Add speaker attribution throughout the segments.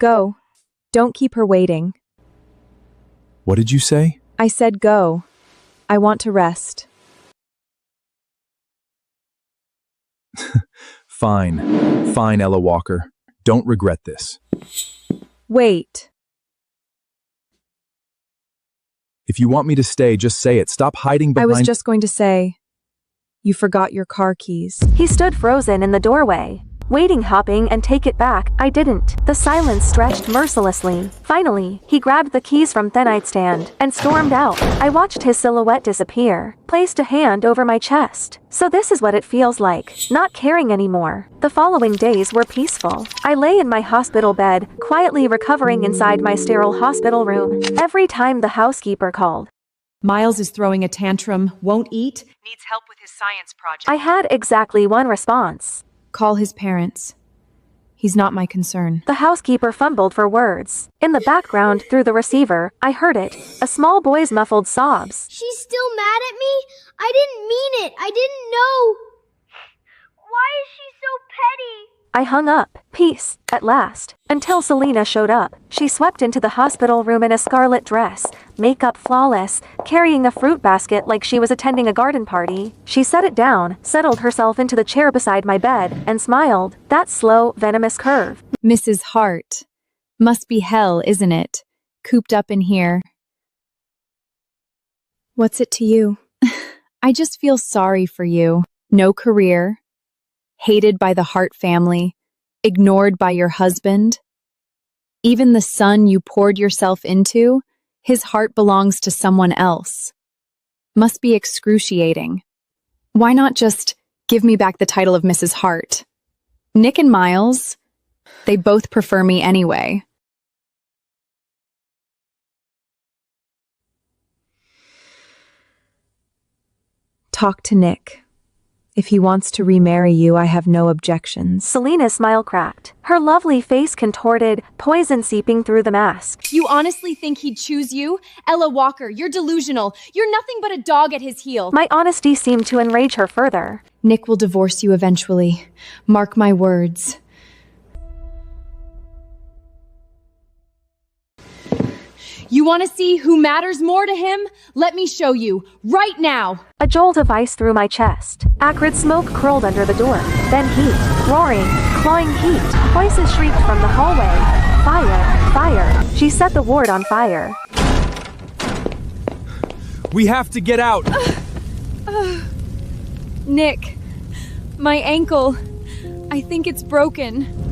Speaker 1: Go. Don't keep her waiting.
Speaker 2: What did you say?
Speaker 1: I said go. I want to rest.
Speaker 2: Fine. Fine, Ella Walker. Don't regret this.
Speaker 1: Wait.
Speaker 2: If you want me to stay, just say it. Stop hiding
Speaker 1: I
Speaker 2: behind—
Speaker 1: was just going to say, you forgot your car keys.
Speaker 3: He stood frozen in the doorway, waiting, hopping, and take it back. I didn't. The silence stretched mercilessly. Finally, he grabbed the keys from the nightstand and stormed out. I watched his silhouette disappear, placed a hand over my chest. So this is what it feels like, not caring anymore. The following days were peaceful. I lay in my hospital bed, quietly recovering inside my sterile hospital room. Every time the housekeeper called,
Speaker 4: Miles is throwing a tantrum, won't eat, needs help with his science project.
Speaker 3: I had exactly one response.
Speaker 4: Call his parents. He's not my concern.
Speaker 3: The housekeeper fumbled for words. In the background, through the receiver, I heard it. A small boy's muffled sobs.
Speaker 5: She's still mad at me? I didn't mean it. I didn't know. Why is she so petty?
Speaker 3: I hung up. Peace, at last. Until Selena showed up. She swept into the hospital room in a scarlet dress, makeup flawless, carrying a fruit basket like she was attending a garden party. She set it down, settled herself into the chair beside my bed, and smiled. That slow, venomous curve.
Speaker 6: Mrs. Hart. Must be hell, isn't it? Cooped up in here.
Speaker 1: What's it to you?
Speaker 6: I just feel sorry for you. No career. Hated by the Hart family. Ignored by your husband. Even the son you poured yourself into, his heart belongs to someone else. Must be excruciating. Why not just give me back the title of Mrs. Hart? Nick and Miles, they both prefer me anyway.
Speaker 1: Talk to Nick. If he wants to remarry you, I have no objections.
Speaker 3: Selena's smile cracked. Her lovely face contorted, poison seeping through the mask.
Speaker 4: You honestly think he'd choose you? Ella Walker, you're delusional. You're nothing but a dog at his heel.
Speaker 3: My honesty seemed to enrage her further.
Speaker 6: Nick will divorce you eventually. Mark my words.
Speaker 4: You want to see who matters more to him? Let me show you, right now.
Speaker 3: A jolt of ice through my chest. Acrid smoke curled under the door. Then heat. Roaring, clawing heat. Voices shrieked from the hallway. Fire, fire. She set the ward on fire.
Speaker 2: We have to get out!
Speaker 6: Nick, my ankle. I think it's broken.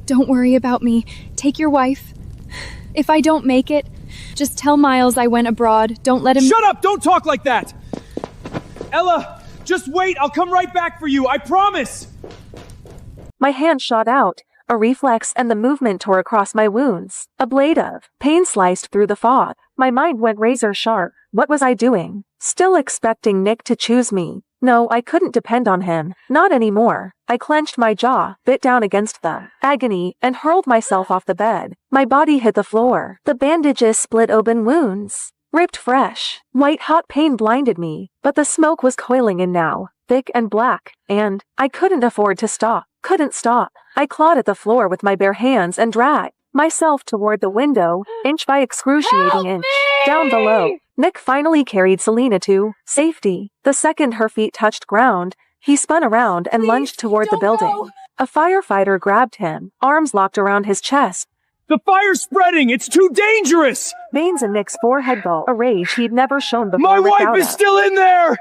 Speaker 6: Don't worry about me. Take your wife. If I don't make it, just tell Miles I went abroad. Don't let him—
Speaker 2: Shut up! Don't talk like that! Ella, just wait. I'll come right back for you. I promise!
Speaker 3: My hand shot out. A reflex and the movement tore across my wounds. A blade of pain sliced through the fog. My mind went razor sharp. What was I doing? Still expecting Nick to choose me. No, I couldn't depend on him. Not anymore. I clenched my jaw, bit down against the agony, and hurled myself off the bed. My body hit the floor. The bandages split open wounds. Ripped fresh. White hot pain blinded me, but the smoke was coiling in now, thick and black, and I couldn't afford to stop. Couldn't stop. I clawed at the floor with my bare hands and dragged myself toward the window, inch by excruciating inch. Down below, Nick finally carried Selena to safety. The second her feet touched ground, he spun around and lunged toward the building.
Speaker 4: go.
Speaker 3: A firefighter grabbed him, arms locked around his chest.
Speaker 2: The fire's spreading! It's too dangerous!
Speaker 3: Veins in Nick's forehead bulge, a rage he'd never shown before.
Speaker 2: My
Speaker 3: ripped
Speaker 2: wife
Speaker 3: out
Speaker 2: is
Speaker 3: of.
Speaker 2: still in there!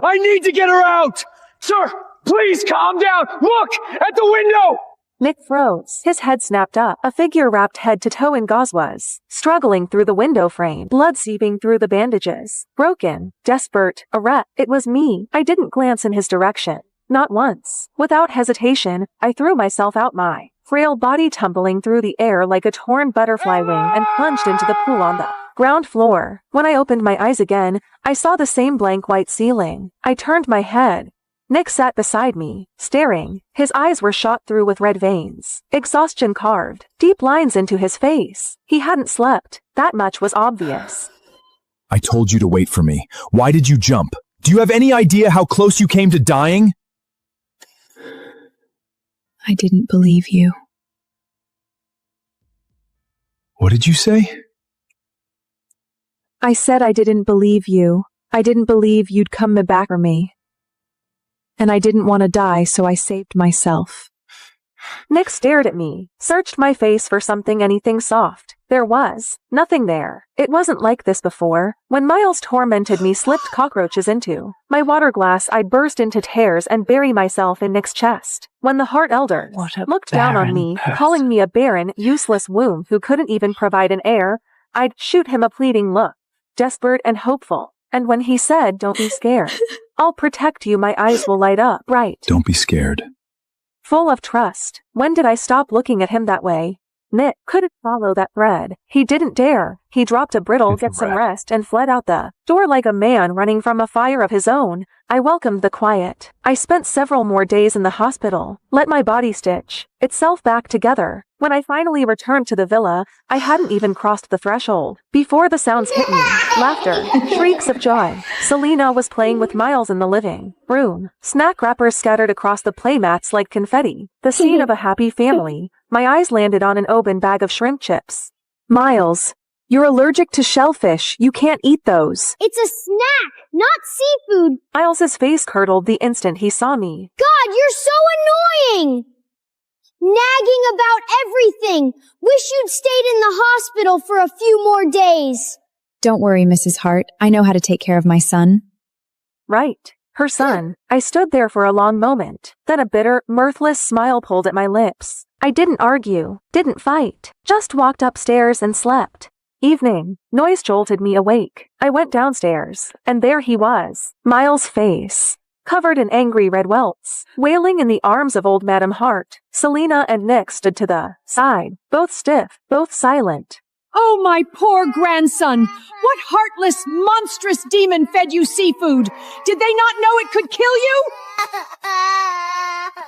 Speaker 2: I need to get her out! Sir, please calm down! Look! At the window!
Speaker 3: Nick froze. His head snapped up. A figure wrapped head to toe in gauze was struggling through the window frame, blood seeping through the bandages. Broken, desperate, erect. It was me. I didn't glance in his direction. Not once. Without hesitation, I threw myself out, my frail body tumbling through the air like a torn butterfly wing, and plunged into the pool on the ground floor. When I opened my eyes again, I saw the same blank white ceiling. I turned my head. Nick sat beside me, staring. His eyes were shot through with red veins. Exhaustion carved deep lines into his face. He hadn't slept. That much was obvious.
Speaker 2: I told you to wait for me. Why did you jump? Do you have any idea how close you came to dying?
Speaker 6: I didn't believe you.
Speaker 2: What did you say?
Speaker 1: I said I didn't believe you. I didn't believe you'd come back for me. And I didn't want to die, so I saved myself.
Speaker 3: Nick stared at me, searched my face for anything soft. There was nothing there. It wasn't like this before. When Miles tormented me, slipped cockroaches into my water glass, I'd burst into tears and bury myself in Nick's chest. When the Heart Elder looked down on me, calling me a barren, useless womb who couldn't even provide an heir, I'd shoot him a pleading look, desperate and hopeful. And when he said, "Don't be scared. I'll protect you," my eyes will light up bright.
Speaker 2: Don't be scared.
Speaker 3: Full of trust. When did I stop looking at him that way? Nick couldn't follow that thread. He didn't dare. He dropped a brittle, "Get some rest," and fled out the door like a man running from a fire of his own. I welcomed the quiet. I spent several more days in the hospital, let my body stitch itself back together. When I finally returned to the villa, I hadn't even crossed the threshold before the sounds hit me. Laughter, shrieks of joy. Selena was playing with Miles in the living room. Snack wrappers scattered across the playmats like confetti. The scene of a happy family. My eyes landed on an open bag of shrimp chips.
Speaker 1: Miles, you're allergic to shellfish. You can't eat those.
Speaker 5: It's a snack, not seafood.
Speaker 3: Miles's face curdled the instant he saw me.
Speaker 5: God, you're so annoying! Nagging about everything. Wish you'd stayed in the hospital for a few more days.
Speaker 6: Don't worry, Mrs. Hart. I know how to take care of my son.
Speaker 3: Right. Her son. I stood there for a long moment. Then a bitter, mirthless smile pulled at my lips. I didn't argue, didn't fight, just walked upstairs and slept. Evening. Noise jolted me awake. I went downstairs, and there he was. Miles' face, covered in angry red welts, wailing in the arms of old Madam Hart. Selena and Nick stood to the side, both stiff, both silent.
Speaker 4: Oh, my poor grandson! What heartless, monstrous demon fed you seafood? Did they not know it could kill you?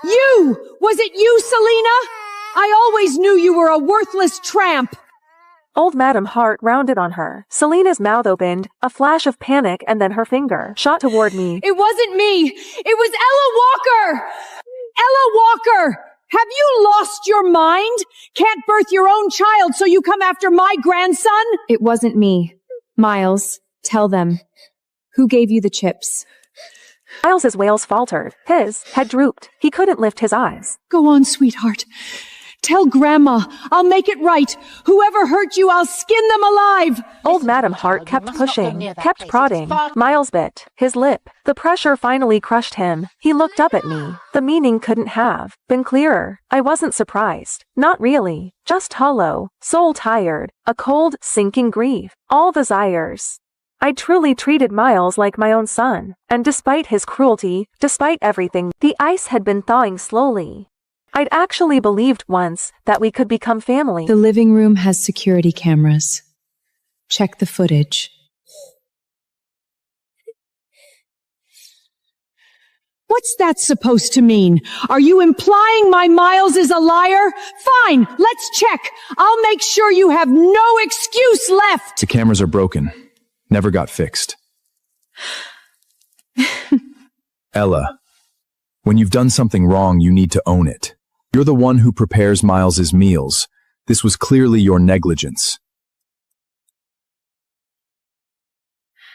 Speaker 4: You! Was it you, Selena? I always knew you were a worthless tramp.
Speaker 3: Old Madam Hart rounded on her. Selena's mouth opened, a flash of panic, and then her finger shot toward me.
Speaker 4: It wasn't me. It was Ella Walker! Ella Walker! Have you lost your mind? Can't birth your own child, so you come after my grandson?
Speaker 6: It wasn't me. Miles, tell them. Who gave you the chips?
Speaker 3: Miles's wails faltered. His head drooped. He couldn't lift his eyes.
Speaker 4: Go on, sweetheart. Tell Grandma. I'll make it right. Whoever hurt you, I'll skin them alive.
Speaker 3: Old Madam Hart kept pushing, kept prodding. Miles bit his lip. The pressure finally crushed him. He looked up at me. The meaning couldn't have been clearer. I wasn't surprised. Not really. Just hollow, soul tired, a cold, sinking grief. All desires. I truly treated Miles like my own son. And despite his cruelty, despite everything, the ice had been thawing slowly. I'd actually believed once that we could become family.
Speaker 6: The living room has security cameras. Check the footage.
Speaker 4: What's that supposed to mean? Are you implying my Miles is a liar? Fine, let's check. I'll make sure you have no excuse left.
Speaker 2: The cameras are broken. Never got fixed. Ella, when you've done something wrong, you need to own it. You're the one who prepares Miles's meals. This was clearly your negligence.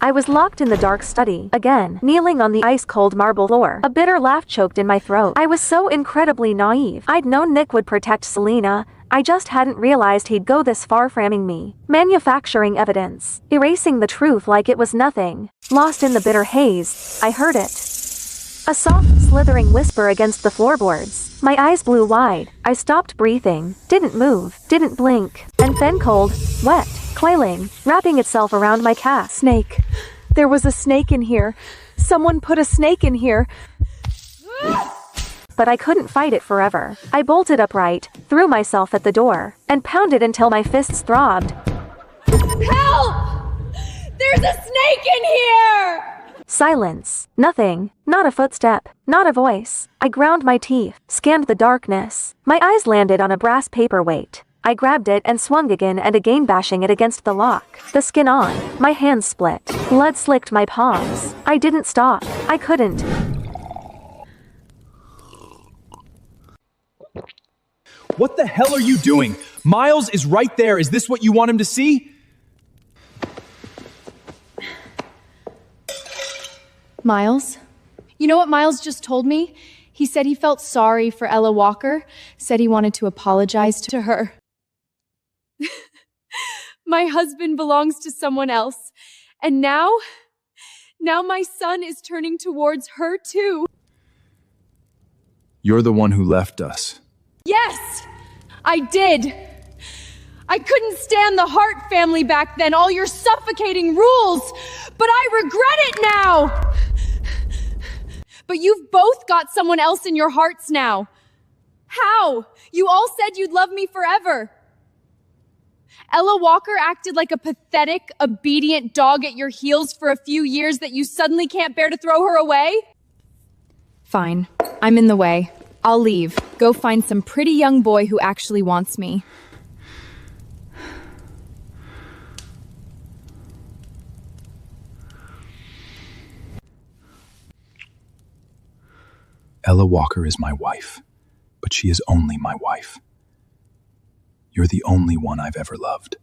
Speaker 3: I was locked in the dark study, again, kneeling on the ice-cold marble floor. A bitter laugh choked in my throat. I was so incredibly naive. I'd known Nick would protect Selena. I just hadn't realized he'd go this far framing me. Manufacturing evidence. Erasing the truth like it was nothing. Lost in the bitter haze, I heard it. A soft, slithering whisper against the floorboards. My eyes blew wide. I stopped breathing, didn't move, didn't blink. And then cold, wet, coiling, wrapping itself around my calf.
Speaker 1: Snake. There was a snake in here. Someone put a snake in here.
Speaker 3: But I couldn't fight it forever. I bolted upright, threw myself at the door, and pounded until my fists throbbed.
Speaker 4: Help! There's a snake in here!
Speaker 3: Silence. Nothing. Not a footstep. Not a voice. I ground my teeth, scanned the darkness. My eyes landed on a brass paperweight. I grabbed it and swung again and again, bashing it against the lock. The skin on. My hands split. Blood slicked my palms. I didn't stop. I couldn't.
Speaker 2: What the hell are you doing? Miles is right there. Is this what you want him to see?
Speaker 6: Miles? You know what Miles just told me? He said he felt sorry for Ella Walker, said he wanted to apologize to her. My husband belongs to someone else, and now my son is turning towards her too.
Speaker 2: You're the one who left us.
Speaker 6: Yes, I did. I couldn't stand the Hart family back then, all your suffocating rules, but I regret it now. But you've both got someone else in your hearts now. How? You all said you'd love me forever. Ella Walker acted like a pathetic, obedient dog at your heels for a few years that you suddenly can't bear to throw her away? Fine. I'm in the way. I'll leave. Go find some pretty young boy who actually wants me.
Speaker 2: Ella Walker is my wife, but she is only my wife. You're the only one I've ever loved.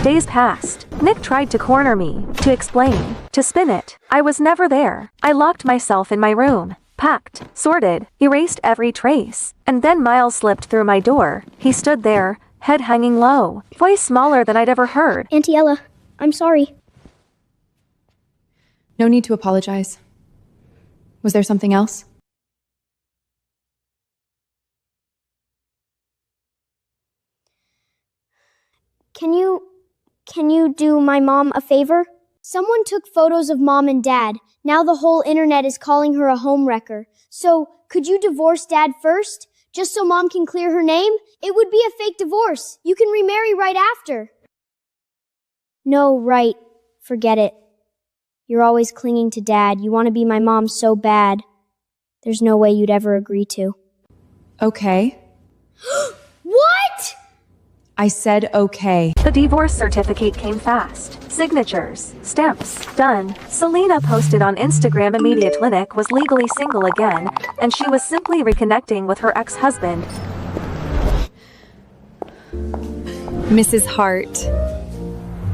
Speaker 3: Days passed. Nick tried to corner me, to explain, to spin it. I was never there. I locked myself in my room, packed, sorted, erased every trace. And then Miles slipped through my door. He stood there, head hanging low, voice smaller than I'd ever heard.
Speaker 5: Auntie Ella, I'm sorry.
Speaker 6: No need to apologize. Was there something else?
Speaker 5: Can you do my mom a favor? Someone took photos of mom and dad. Now the whole internet is calling her a homewrecker. So, could you divorce dad first? Just so mom can clear her name? It would be a fake divorce. You can remarry right after. No, right. Forget it. You're always clinging to dad. You want to be my mom so bad. There's no way you'd ever agree to.
Speaker 6: Okay.
Speaker 5: What?
Speaker 6: I said okay.
Speaker 3: The divorce certificate came fast. Signatures, stamps, done. Selena posted on Instagram immediate Linux was legally single again, and she was simply reconnecting with her ex-husband.
Speaker 6: Mrs. Hart,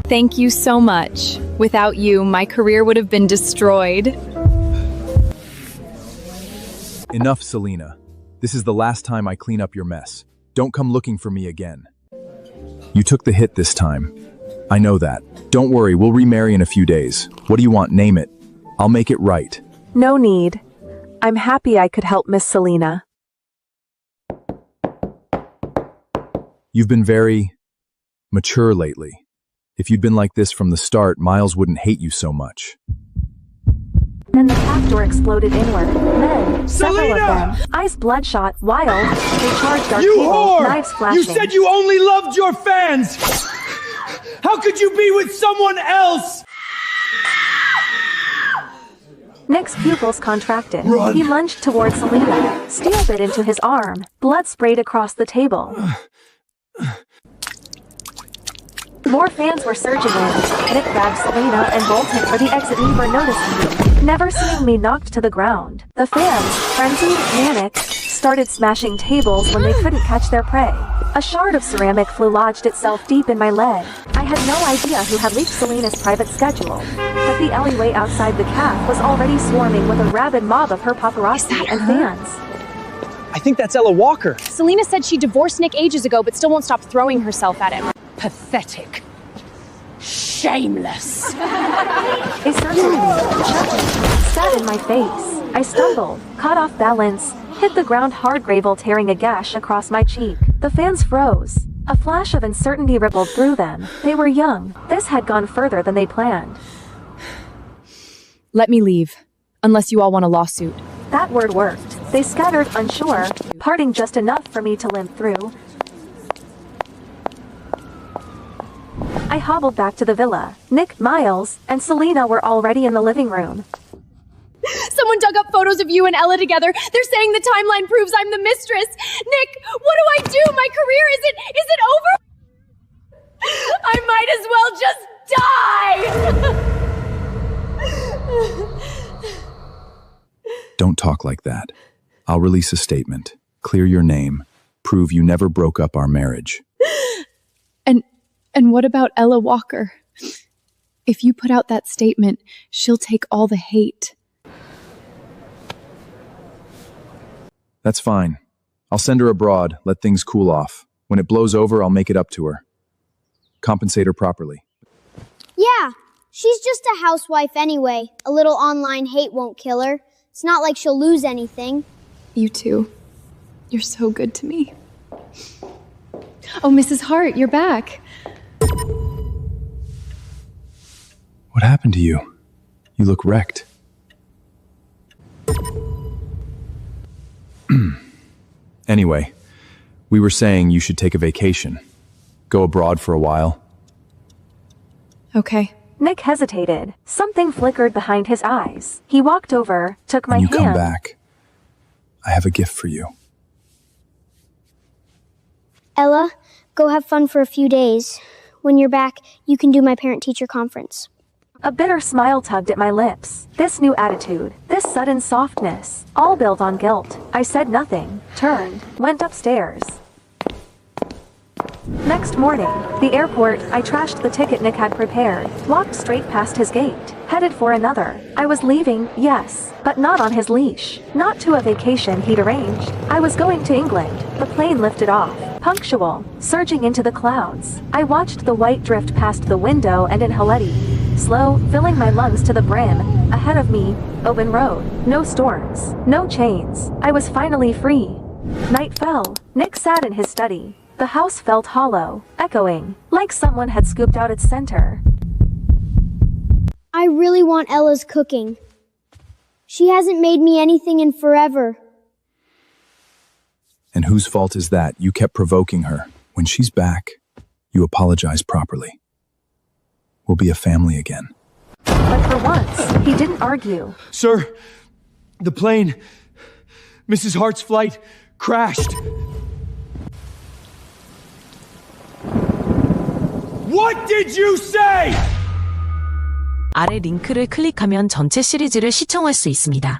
Speaker 6: thank you so much. Without you, my career would have been destroyed.
Speaker 2: Enough, Selena. This is the last time I clean up your mess. Don't come looking for me again. You took the hit this time. I know that. Don't worry, we'll remarry in a few days. What do you want? Name it. I'll make it right.
Speaker 3: No need. I'm happy I could help Miss Selena.
Speaker 2: You've been very mature lately. If you'd been like this from the start, Miles wouldn't hate you so much.
Speaker 3: Then the half door exploded inward. Men, several of them, eyes bloodshot, wild. They charged our table, knives flashing.
Speaker 7: You said you only loved your fans! How could you be with someone else?
Speaker 3: Nick's pupils contracted.
Speaker 7: Run.
Speaker 3: He lunged towards Selena. Steel bit into his arm. Blood sprayed across the table. More fans were surging in. Nick grabbed Selena and bolted for the exit, never noticing me. Never seeing me knocked to the ground. The fans, frenzied, manic, started smashing tables when they couldn't catch their prey. A shard of ceramic flew lodged itself deep in my leg. I had no idea who had leaked Selena's private schedule, but the alleyway outside the cafe was already swarming with a rabid mob of her paparazzi and fans.
Speaker 7: I think that's Ella Walker.
Speaker 8: Selena said she divorced Nick ages ago, but still won't stop throwing herself at him.
Speaker 9: Pathetic. Shameless.
Speaker 3: They surged at me, chucking, spat in my face. I stumbled, caught off balance, hit the ground hard, gravel tearing a gash across my cheek. The fans froze. A flash of uncertainty rippled through them. They were young. This had gone further than they planned.
Speaker 6: Let me leave, unless you all want a lawsuit.
Speaker 3: That word worked. They scattered, unsure, parting just enough for me to limp through. I hobbled back to the villa. Nick, Miles, and Selena were already in the living room.
Speaker 8: Someone dug up photos of you and Ella together. They're saying the timeline proves I'm the mistress. Nick, what do I do? My career, is it over? as well just die!
Speaker 2: Don't talk like that. I'll release a statement, clear your name, prove you never broke up our marriage.
Speaker 6: And what about Ella Walker? If you put out that statement, she'll take all the hate.
Speaker 2: That's fine. I'll send her abroad, let things cool off. When it blows over, I'll make it up to her. Compensate her properly.
Speaker 5: Yeah, she's just a housewife anyway. A little online hate won't kill her. It's not like she'll lose anything.
Speaker 6: You too. You're so good to me. Oh, Mrs. Hart, you're back.
Speaker 2: What happened to you? You look wrecked. Anyway, we were saying you should take a vacation. Go abroad for a while.
Speaker 6: Okay.
Speaker 3: Nick hesitated. Something flickered behind his eyes. He walked over, took my
Speaker 2: When you
Speaker 3: hand.
Speaker 2: come back, I have a gift for you.
Speaker 5: Ella, go have fun for a few days. When you're back, you can do my parent-teacher conference.
Speaker 3: A bitter smile tugged at my lips. This new attitude, this sudden softness, all built on guilt. I said nothing, turned, went upstairs. Next morning, the airport, I trashed the ticket Nick had prepared, walked straight past his gate, headed for another. I was leaving, yes, but not on his leash, not to a vacation he'd arranged. I was going to England. The plane lifted off, punctual, surging into the clouds. I watched the white drift past the window and in Haleti, slow, filling my lungs to the brim. Ahead of me, open road, no storms, no chains. I was finally free. Night fell. Nick sat in his study. The house felt hollow, echoing, like someone had scooped out its center.
Speaker 5: I really want Ella's cooking. She hasn't made me anything in forever.
Speaker 2: And whose fault is that? You kept provoking her. When she's back, you apologize properly. We'll be a family again.
Speaker 3: But for once, he didn't argue.
Speaker 7: Sir, the plane, Mrs. Hart's flight, crashed. What did you say?
Speaker 9: 아래 링크를 클릭하면 전체 시리즈를 시청할 수 있습니다.